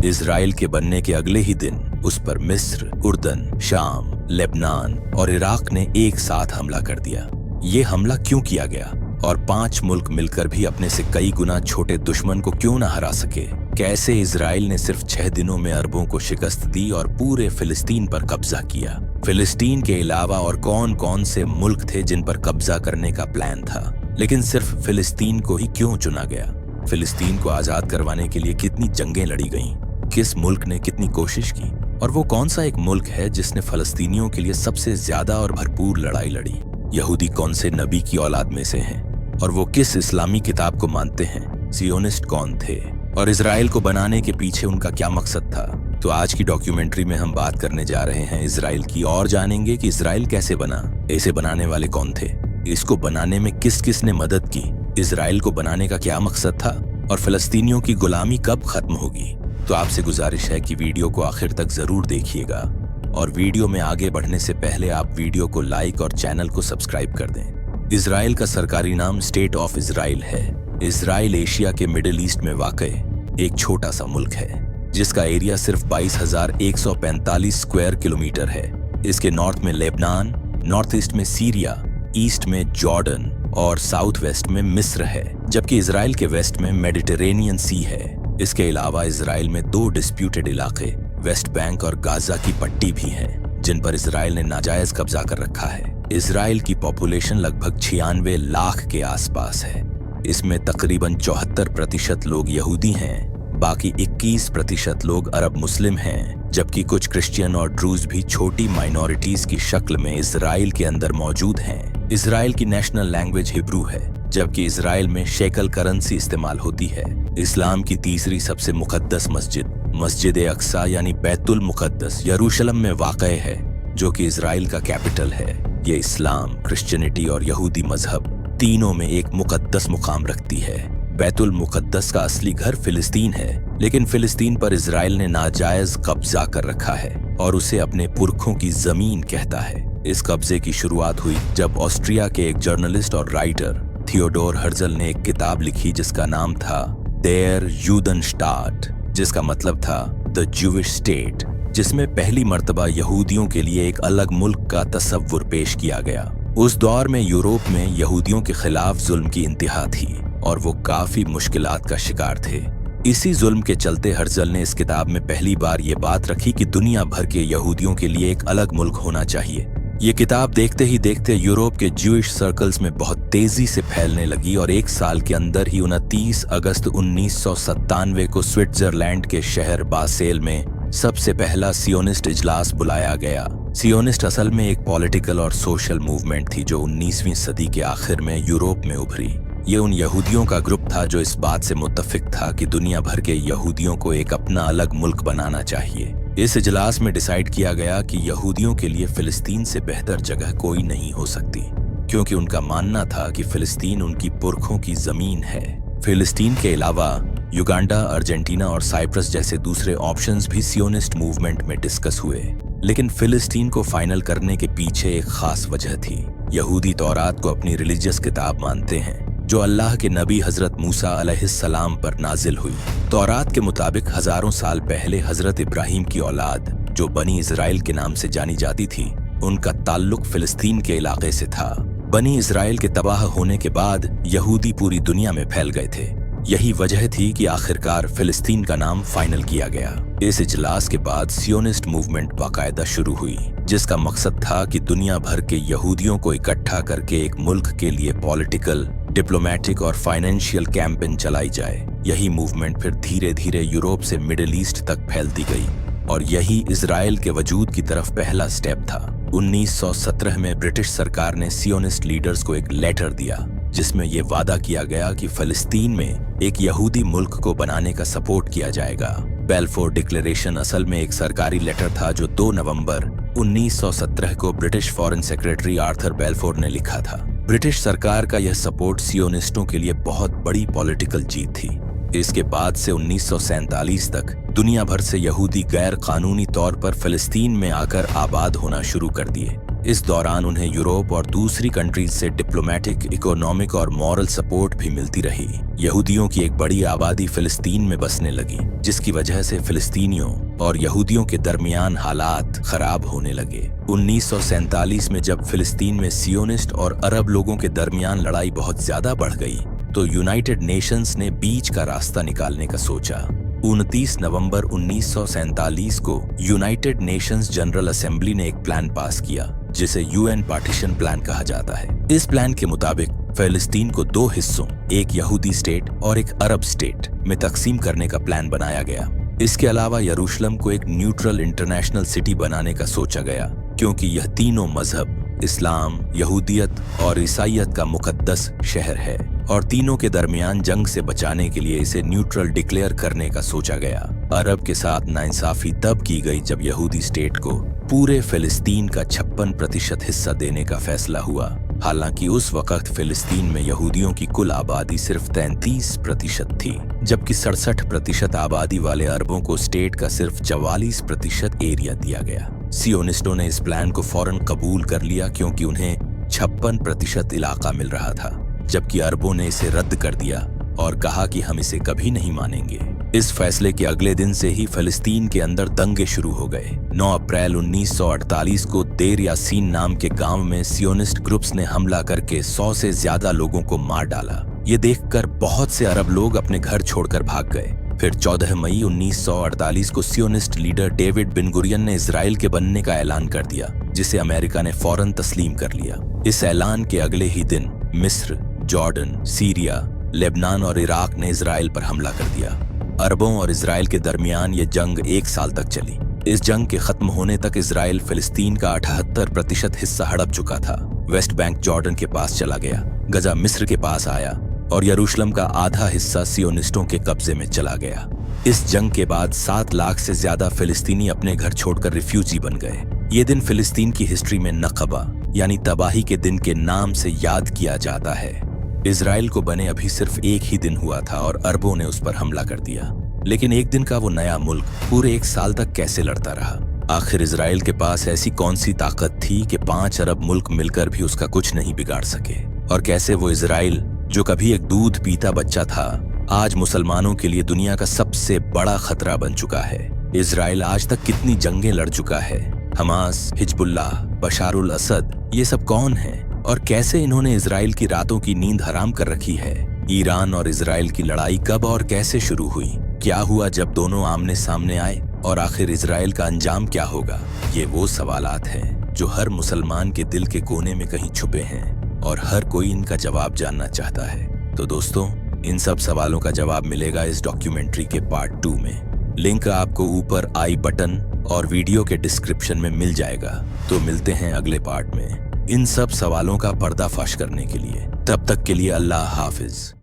Israel के बनने के अगले ही दिन उस पर मिस्र, उर्दन, शाम, लेबनान और इराक ने एक साथ हमला कर दिया। ये हमला क्यों किया गया और 5 मुल्क मिलकर भी अपने से कई गुना छोटे दुश्मन को क्यों न हरा सके? कैसे इजराइल ने सिर्फ 6 दिनों में अरबों को शिकस्त दी और पूरे फिलिस्तीन पर कब्जा किया? फिलिस्तीन के अलावा और कौन कौन से मुल्क थे जिन पर कब्जा करने का प्लान था, लेकिन सिर्फ फिलिस्तीन को ही क्यों चुना गया? फिलिस्तीन को आजाद करवाने के लिए कितनी जंगें लड़ी गईं? किस मुल्क ने कितनी कोशिश की? और वो कौन सा एक मुल्क है जिसने फलस्तीनियों के लिए सबसे ज्यादा और भरपूर लड़ाई लड़ी? यहूदी कौन से नबी की औलाद में से हैं? और वो किस इस्लामी किताब को मानते हैं? सियोनिस्ट कौन थे और इजराइल को बनाने के पीछे उनका क्या मकसद था? तो आज की डॉक्यूमेंट्री में हम बात करने जा रहे हैं इजराइल की और जानेंगे कि इजराइल कैसे बना, इसे बनाने वाले कौन थे, इसको बनाने में किस किस ने मदद की, इजराइल को बनाने का क्या मकसद था और फिलिस्तीनियों की गुलामी कब खत्म होगी। तो आपसे गुजारिश है कि वीडियो को आखिर तक जरूर देखिएगा और वीडियो में आगे बढ़ने से पहले आप वीडियो को लाइक और चैनल को सब्सक्राइब कर दें। इजराइल का सरकारी नाम स्टेट ऑफ इजराइल है। इजराइल एशिया के मिडिल ईस्ट में वाक़ एक छोटा सा मुल्क है जिसका एरिया सिर्फ 22,145 स्क्वायर किलोमीटर है। इसके नॉर्थ में लेबनान, नॉर्थ ईस्ट में सीरिया, ईस्ट में जॉर्डन और साउथ वेस्ट में मिस्र है, जबकि इजराइल के वेस्ट में मेडिटेरेनियन सी है। इसके अलावा इजराइल में 2 डिस्प्यूटेड इलाके वेस्ट बैंक और गाजा की पट्टी भी हैं, जिन पर इजराइल ने नाजायज कब्जा कर रखा है। इजराइल की पॉपुलेशन लगभग 96 लाख के आसपास है। इसमें तकरीबन 74% लोग यहूदी हैं, बाकी 21% लोग अरब मुस्लिम हैं, जबकि कुछ क्रिश्चियन और ड्रूज भी छोटी माइनॉरिटीज की शक्ल में इजराइल के अंदर मौजूद हैं। इजराइल की नेशनल लैंग्वेज हिब्रू है, जबकि इजराइल में शेकल करेंसी इस्तेमाल होती है। इस्लाम की तीसरी सबसे मुकद्दस मस्जिद अक्सा यानी बैतुल मुकद्दस यरूशलेम में वाक़ है, जो कि इजराइल का कैपिटल है। ये इस्लाम, क्रिश्चियनिटी और यहूदी मजहब तीनों में एक मुकद्दस मुकाम रखती है। बैतुल मुकद्दस का असली घर फिलिस्तीन है, लेकिन फिलिस्तीन पर इजराइल ने नाजायज कब्जा कर रखा है और उसे अपने पुरखों की जमीन कहता है। इस कब्जे की शुरुआत हुई जब ऑस्ट्रिया के एक जर्नलिस्ट और राइटर थियोडोर हर्जल ने एक किताब लिखी जिसका नाम था देयर यूदनस्टाट, जिसका मतलब था द ज्यूइश स्टेट, जिसमें पहली मर्तबा यहूदियों के लिए एक अलग मुल्क का तसव्वुर पेश किया गया। उस दौर में यूरोप में यहूदियों के खिलाफ जुल्म की इंतहा थी और वो काफी मुश्किलात का शिकार थे। इसी जुल्म के चलते हर्जल ने इस किताब में पहली बार ये बात रखी कि दुनिया भर के यहूदियों के लिए एक अलग मुल्क होना चाहिए। ये किताब देखते ही देखते यूरोप के ज्यूइश सर्कल्स में बहुत तेजी से फैलने लगी और 1 साल के अंदर ही 29 अगस्त 1997 को स्विट्जरलैंड के शहर बासेल में सबसे पहला सियोनिस्ट इजलास बुलाया गया। सियोनिस्ट असल में एक पॉलिटिकल और सोशल मूवमेंट थी जो 19वीं सदी के आखिर में यूरोप में उभरी। ये उन यहूदियों का ग्रुप था जो इस बात से मुत्तफिक था कि दुनिया भर के यहूदियों को एक अपना अलग मुल्क बनाना चाहिए। इस इजलास में डिसाइड किया गया कि यहूदियों के लिए फिलिस्तीन से बेहतर जगह कोई नहीं हो सकती, क्योंकि उनका मानना था कि फिलिस्तीन उनकी पुरखों की जमीन है। फिलिस्तीन के अलावा युगांडा, अर्जेंटीना और साइप्रस जैसे दूसरे ऑप्शंस भी सियोनिस्ट मूवमेंट में डिस्कस हुए, लेकिन फिलिस्तीन को फाइनल करने के पीछे एक खास वजह थी। यहूदी तौरात को अपनी रिलीजियस किताब मानते हैं जो अल्लाह के नबी हजरत मूसा अलैहिस्सलाम पर नाजिल हुई। तौरात के मुताबिक हजारों साल पहले हजरत इब्राहिम की औलाद, जो बनी इजराइल के नाम से जानी जाती थी, उनका ताल्लुक फिलिस्तीन के इलाके से था। बनी इजराइल के तबाह होने के बाद यहूदी पूरी दुनिया में फैल गए थे। यही वजह थी कि आखिरकार फिलिस्तीन का नाम फाइनल किया गया। इस इजलास के बाद सियोनिस्ट मूवमेंट बाकायदा शुरू हुई, जिसका मकसद था कि दुनिया भर के यहूदियों को इकट्ठा करके एक मुल्क के लिए पॉलिटिकल, डिप्लोमेटिक और फाइनेंशियल कैंपेन चलाई जाए। यही मूवमेंट फिर धीरे धीरे यूरोप से मिडिल ईस्ट तक फैलती गई और यही इजराइल के वजूद की तरफ पहला स्टेप था। 1917 में ब्रिटिश सरकार ने सियोनिस्ट लीडर्स को एक लेटर दिया जिसमें यह वादा किया गया कि फिलिस्तीन में एक यहूदी मुल्क को बनाने का सपोर्ट किया जाएगा। बेल्फोर डिक्लेरेशन असल में एक सरकारी लेटर था जो 2 नवंबर 1917 को British foreign secretary Arthur Balfour ने लिखा था। ब्रिटिश सरकार का यह सपोर्ट सियोनिस्टों के लिए बहुत बड़ी पॉलिटिकल जीत थी। इसके बाद से 1947 तक दुनिया भर से यहूदी गैर कानूनी तौर पर फिलिस्तीन में आकर आबाद होना शुरू कर दिए। इस दौरान उन्हें यूरोप और दूसरी कंट्रीज से डिप्लोमेटिक, इकोनॉमिक और मॉरल सपोर्ट भी मिलती रही। यहूदियों की एक बड़ी आबादी फिलिस्तीन में बसने लगी, जिसकी वजह से फिलिस्तीनियों और यहूदियों के दरमियान हालात खराब होने लगे। 1947 में जब फिलिस्तीन में सियोनिस्ट और अरब लोगों के दरमियान लड़ाई बहुत ज्यादा बढ़ गई, तो यूनाइटेड नेशंस ने बीच का रास्ता निकालने का सोचा। 29 नवंबर 1947 को यूनाइटेड नेशंस जनरल असेंबली ने एक प्लान पास किया, जिसे यूएन पार्टीशन प्लान कहा जाता है। इस प्लान के मुताबिक फिलिस्तीन को दो हिस्सों, एक यहूदी स्टेट और एक अरब स्टेट में तकसीम करने का प्लान बनाया गया। इसके अलावा यरूशलेम को एक न्यूट्रल इंटरनेशनल सिटी बनाने का सोचा गया, क्योंकि यह तीनों मजहब, इस्लाम, यहूदियत और ईसाईयत का मुकद्दस शहर है और तीनों के दरमियान जंग से बचाने के लिए इसे न्यूट्रल डिक्लेयर करने का सोचा गया। अरब के साथ नाइंसाफी तब की गई जब यहूदी स्टेट को पूरे फिलिस्तीन का 56% हिस्सा देने का फैसला हुआ। हालांकि उस वक्त फिलिस्तीन में यहूदियों की कुल आबादी सिर्फ 33% थी, जबकि 67% आबादी वाले अरबों को स्टेट का सिर्फ 44% एरिया दिया गया। सियोनिस्टों ने इस प्लान को फौरन कबूल कर लिया, क्योंकि उन्हें 56% इलाका मिल रहा था, जबकि अरबों ने इसे रद्द कर दिया और कहा कि हम इसे कभी नहीं मानेंगे। इस फैसले के अगले दिन से ही फिलिस्तीन के अंदर दंगे शुरू हो गए। 9 अप्रैल 1948 को देर यासीन नाम के गांव में सियोनिस्ट ग्रुप्स ने हमला करके 100 से ज्यादा लोगों को मार डाला। ये देखकर बहुत से अरब लोग अपने घर छोड़कर भाग गए। फिर 14 मई 1948 को सियोनिस्ट लीडर डेविड बिन गुरियन ने इजराइल के बनने का ऐलान कर दिया, जिसे अमेरिका ने फौरन तस्लीम कर लिया। इस ऐलान के अगले ही दिन मिस्र, जॉर्डन, सीरिया, लेबनान और इराक ने इजराइल पर हमला कर दिया। अरबों और इजराइल के दरमियान ये जंग 1 साल तक चली। इस जंग के खत्म होने तक इजराइल फिलिस्तीन का 78% हिस्सा हड़प चुका था। वेस्ट बैंक जॉर्डन के पास चला गया, गजा मिस्र के पास आया और यरूशलेम का आधा हिस्सा सियोनिस्टों के कब्जे में चला गया। इस जंग के बाद 7 लाख से ज्यादा फिलिस्तीनी अपने घर छोड़कर रिफ्यूजी बन गए। ये दिन फिलिस्तीन की हिस्ट्री में नकबा यानी तबाही के दिन के नाम से याद किया जाता है। इजराइल को बने अभी सिर्फ 1 ही दिन हुआ था और अरबों ने उस पर हमला कर दिया। लेकिन एक दिन का वो नया मुल्क पूरे 1 साल तक कैसे लड़ता रहा? आखिर इजराइल के पास ऐसी कौन सी ताकत थी कि 5 अरब मुल्क मिलकर भी उसका कुछ नहीं बिगाड़ सके? और कैसे वो इजराइल, जो कभी एक दूध पीता बच्चा था, आज मुसलमानों के लिए दुनिया का सबसे बड़ा खतरा बन चुका है? इजराइल आज तक कितनी जंगें लड़ चुका है? हमास, हिजबुल्लाह, बशारुल असद, ये सब कौन हैं? और कैसे इन्होंने इजराइल की रातों की नींद हराम कर रखी है? ईरान और इजराइल की लड़ाई कब और कैसे शुरू हुई? क्या हुआ जब दोनों आमने सामने आए? और आखिर इजराइल का अंजाम क्या होगा? ये वो सवालात हैं जो हर मुसलमान के दिल के कोने में कहीं छुपे हैं और हर कोई इनका जवाब जानना चाहता है। तो दोस्तों, इन सब सवालों का जवाब मिलेगा इस डॉक्यूमेंट्री के पार्ट 2 में। लिंक आपको ऊपर आई बटन और वीडियो के डिस्क्रिप्शन में मिल जाएगा। तो मिलते हैं अगले पार्ट में इन सब सवालों का पर्दाफाश करने के लिए। तब तक के लिए अल्लाह हाफिज।